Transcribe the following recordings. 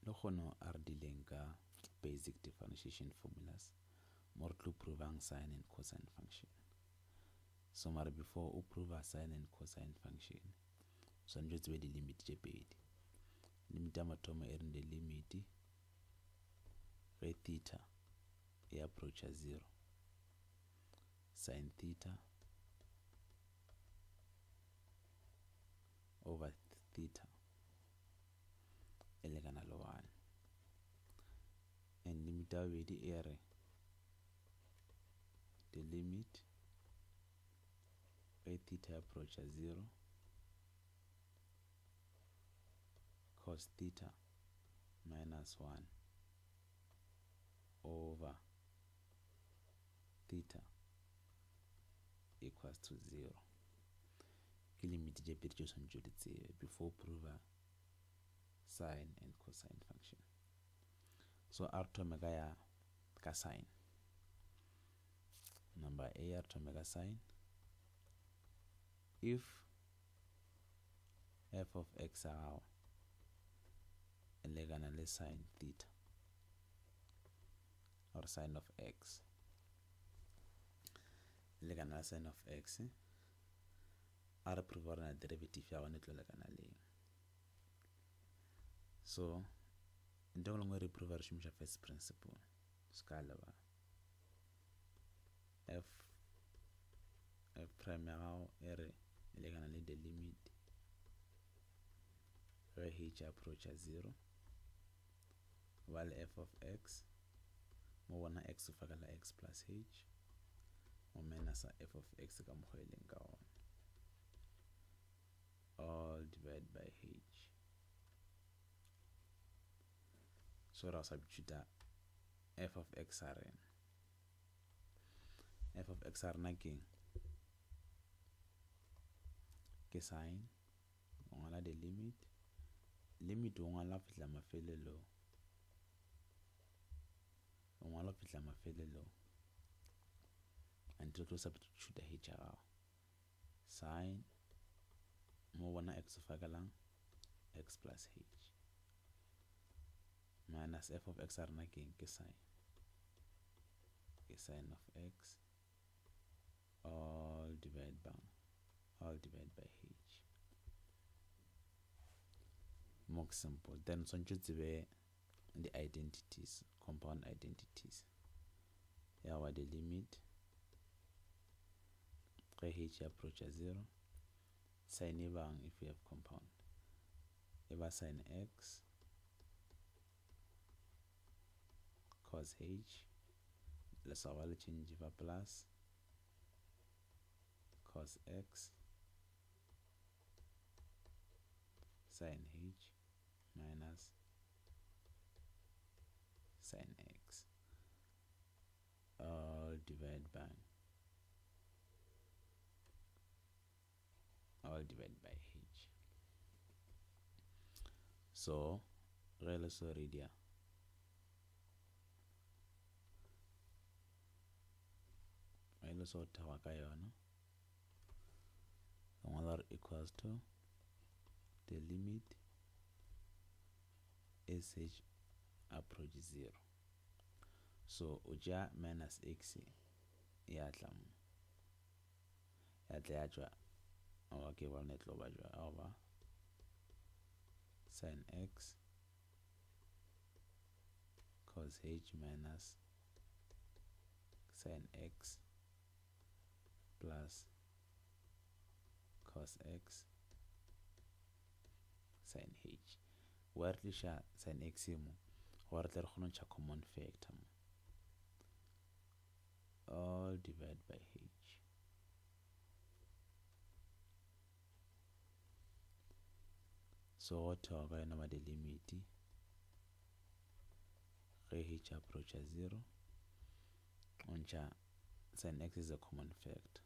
le kgono a re dileng ka basic differentiation formulas mo re tlo provang sine and cosine function. So mara before o prova sine and cosine function swanetše tsebe di limit tše pedi. Limit ya mathomo e reng the limit ge theta e approacha 0 sin theta over theta e lekana le 1, and limit ya bobedi e re the limit ge theta approacha 0 cos theta minus 1 over theta equals to 0. Ke limit tše pedi tšo swantšo di tsebe before prova sine and cosine function. So a re thome ka sine. Number a a re thome ka sine. If f of x a gago e lekana le sine theta or sine of x lekana le sine of x, a re prova gore na derivative ya gone e tlo lekana leng. So nto ngwe lengwe re prova re šomiša first principle. Ska leba f prime ya gago e re e lekana le the limit ge h approacha 0 while f of x mo bona x o fakala x plus h mo minusa f of x ka mokgwa e leng ka gona all divided by h. So ra substitute f of x a rena f of x a rena ke sine o ngwala the limit o ngwala fihla mafelelo until to substitute h gago sine mo bona x o fakalang x plus h minus f of x a rena ke sine of x all divided by h. More simple. Then swantšo tsebe the identities, compound identities. Here are the limit ge h approacha 0 sine e bang if you have compound e ba sine x cos h le sa le change ba plus cos x sin h minus sin x all divided by h. So re so redia re so tawa ka yona ngwala equals to the limit sh approach 0. So uja minus x ya tla ya tšwa awa ke bona e tlo ba jwa over sin x cos h minus sin x plus cos x sin h. Wa re tliša sin x mo go re tle re kgone ntšha common factor mo all divided by h. So go thewa ka yona ba the limit ge h approacha 0 o ntšha sin x is a common factor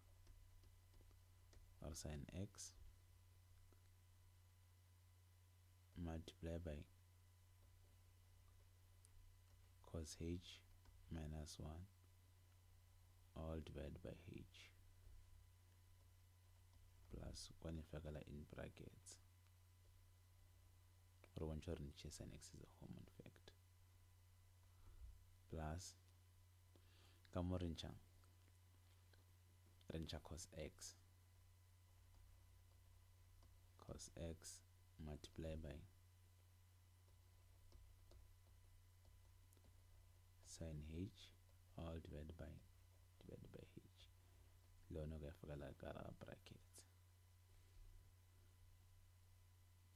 or sin x multiply by cos h minus 1 all divided by h plus when you factor in brackets or when you're sin x is a common factor. plus ka mo re ntšha cos x multiply by sin h all divided by h le yone go efakela ka ra brackets.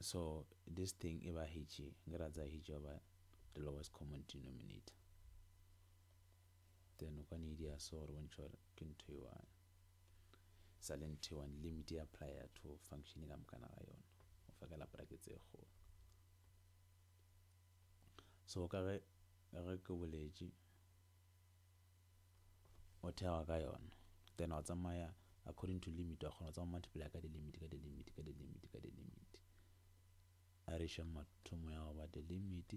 So this thing e ba h nge ra tsa h over the lowest common denominator, then o ka ne dia so gore bontšha gore ke ntho e one sa le ntho e one limit e apply to function ka mokana ga yona o fakela brackets e kgolo. So ka ge ke boletše o thega ka yona, then wa tsamaya according to limit wa kgona tsamaya multiply ka di-limit a reša mathomo ya go ba the limit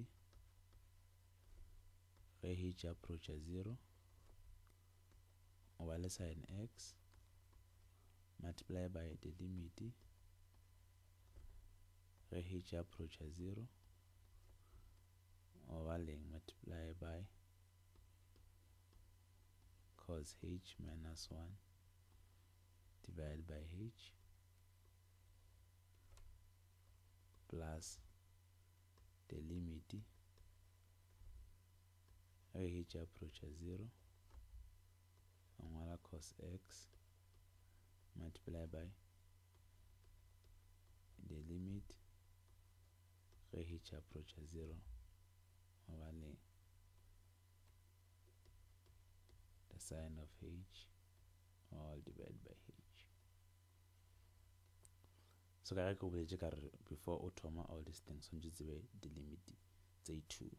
ge h approacha 0 o ba le sin x multiply by the limit ge h approacha 0 o ba leng multiply by cos h minus 1 divided by h plus the limit ge h approacha 0 o ngwala cos x multiply by the limit ge h approacha 0 o ba le the sin of h all divided by h. So ka ge ke boletše ka re before o thoma all these things o ntse tsebe di-limit tse 2,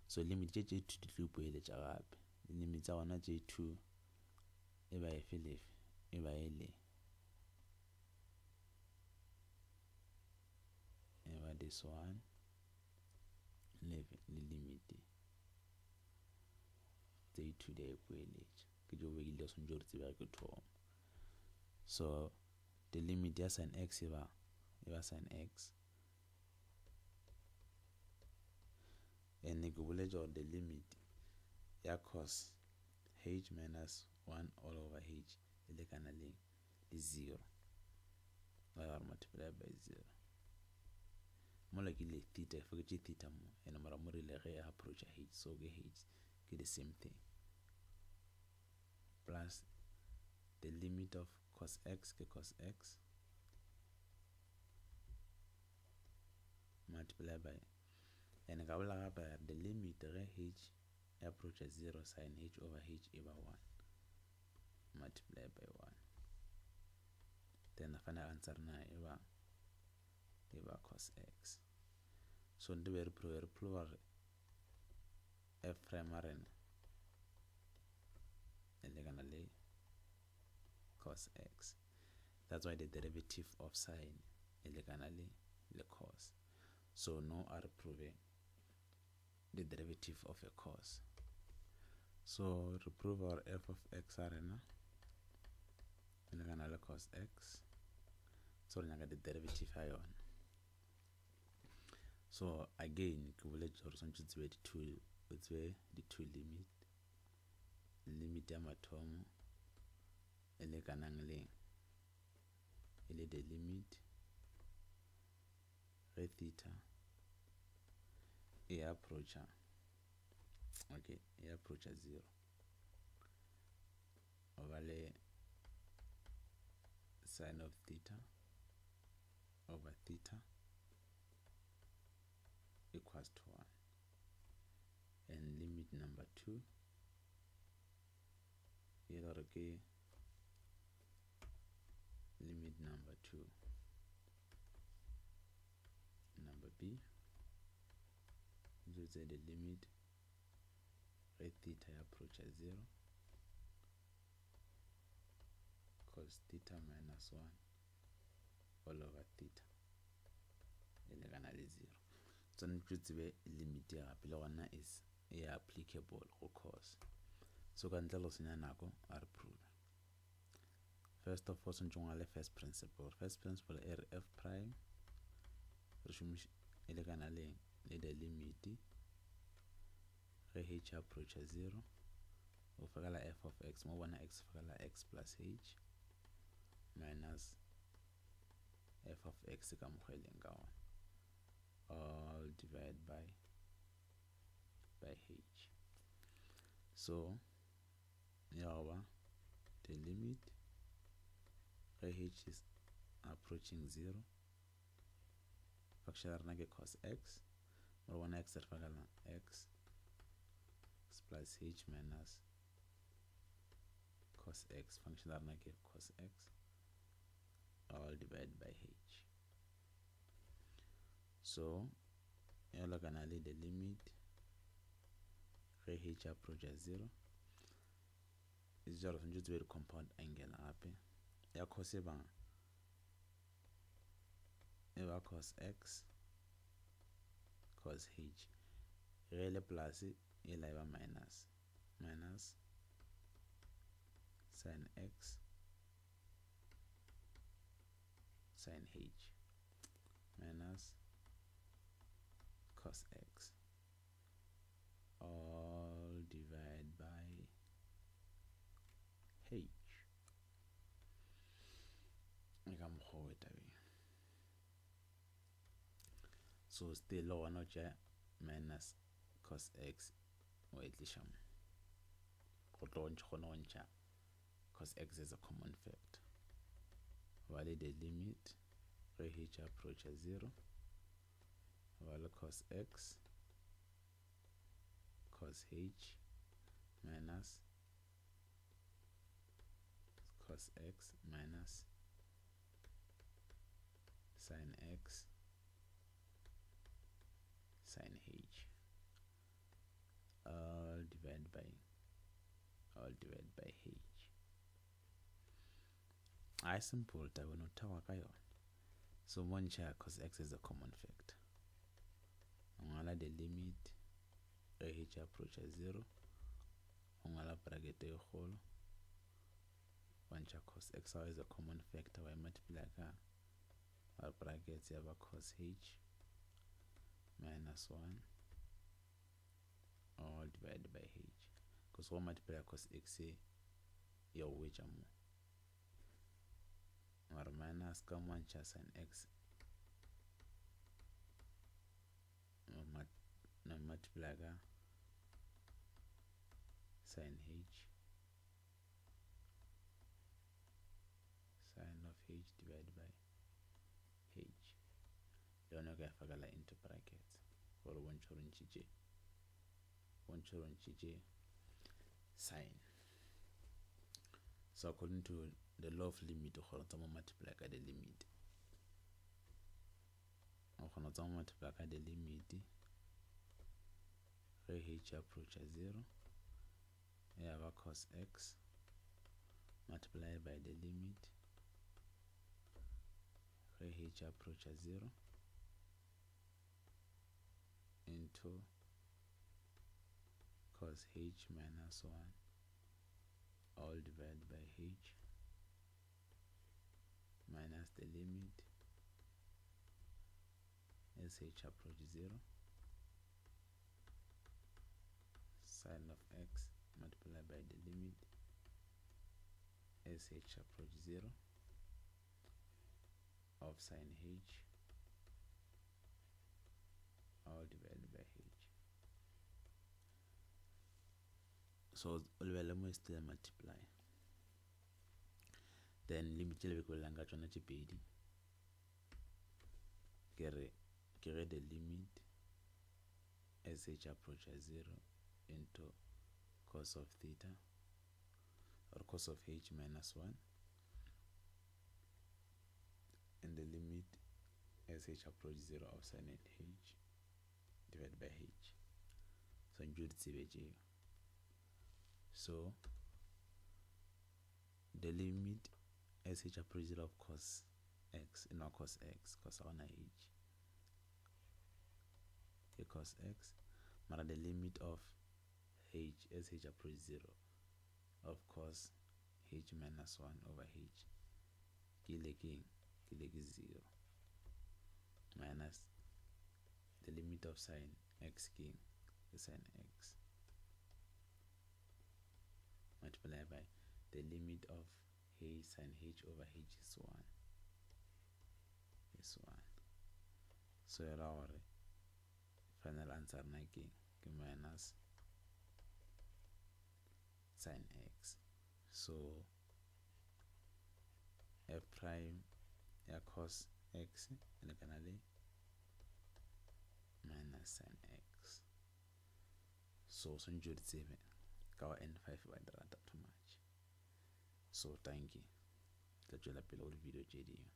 so limit tše 2 di tlo ipoeletša gape, limit tša gona tše 2 e ba efe lefe e ba e le e ba this one le limit tše 2 di a ipoeletša ke jo begile o swantše gore tsebe ke thoma. So the limit ya sin x e ba sin x, and ke boletša gore the limit ya cos h minus 1 all over h e lekana le 0 ba multiply by 0 mola ke le theta fa ke tše theta mo ene mara mo rile ge approach h, so ke h ke the same thing plus the limit of cos x ke cos x multiply by, and ka bola gape the limit ge h approach 0 sin h over h e ba 1 multiply by 1, then the final answer na e ba cos x. So ndi be re prove gore f prime a rena e lekana le cos x, that's why the derivative of sin e lekana le cos. So now I prove the derivative of a cos, so to prove our f of x a rena e lekana le cos x, so re nyaka the derivative ya yona. So again ke boletše gore swantše tsebe di two limit ya mathomo e lekanang le e le the limit ge theta e approacha 0 o ba le sin of theta over theta equals to 1, and limit number 2 e gore ke limit number 2 number b use the limit ge theta approach 0 cos theta minus 1 all over theta e lekana le 0. So ntse tsebe limit ya gape le gona is e applicable go cos. So ka ntle lo senya nako a re prove. First of all swantše ngwa le first principle e re f prime re šomiša e lekana le the limit ge h approach 0 o fakala f of x mo bona x fakala x plus h minus f of x ka mokgweleng ka ona all divided by h. So yawa the limit ge h is approaching 0 function rena ke cos x mo bona x re fakala x plus h minus cos x function rena ke cos x all divided by h. So yalo kana le the limit ge h approaches 0 is jalo tshwanetse to be compound angle gape ya cos e ba cos x cos h ge le plus e la ba minus sin x sin h minus cos x all divided by h. Eka mokgwa o tabeng. So still lo wana tša minus cos x o etliša mo go tlo kgona go ntša cos x is a common factor vale the limit ge h approaches 0 vale cos x cos h minus cos x minus sin x sin h all divided by h. I simple ta no tawa ka yona. So moncha cos x is a common factor. Ngala the limit h approaches 0 ngala bracket e kgolo moncha cos x is a common factor why multiply ka our brackets ya ba cos h minus 1 all divided by h because we multiply cos x ya wetša mo or minus ka mancha sin x na multiply ka sin h sin of h divided by h yona ka fakala into brackets gore bontšhoronšitše sign. So according to the law of limit o kgona tsa mo multiply ka the limit ge h approaches 0 ya ba cos x multiply by the limit ge h approaches 0 into cos h minus 1 all divided by h minus the limit as h approaches 0 sin of x multiplied by the limit as h approaches 0 of sin h all divided by h. So we still multiply then limit le be langa tsona tše pedi ke re the limit as h approaches 0 into cos of theta or cos of h minus 1 and the limit as h approaches 0 of sin h divided by h. So njudi tsebe. So the limit as h approaches 0 of cos x cos x cos on h cos x mara the limit of h as h approaches 0 of cos h minus 1 over h ke le 0 minus the limit of sin x king sin x multiplied by the limit of sine h over h is 1. So our final answer ke minus sine x. So f prime cos x and minus sine x. So njuri 7 kawa n5 badrata too much. So thank you. Tla tšwela pele go video tše dingwe.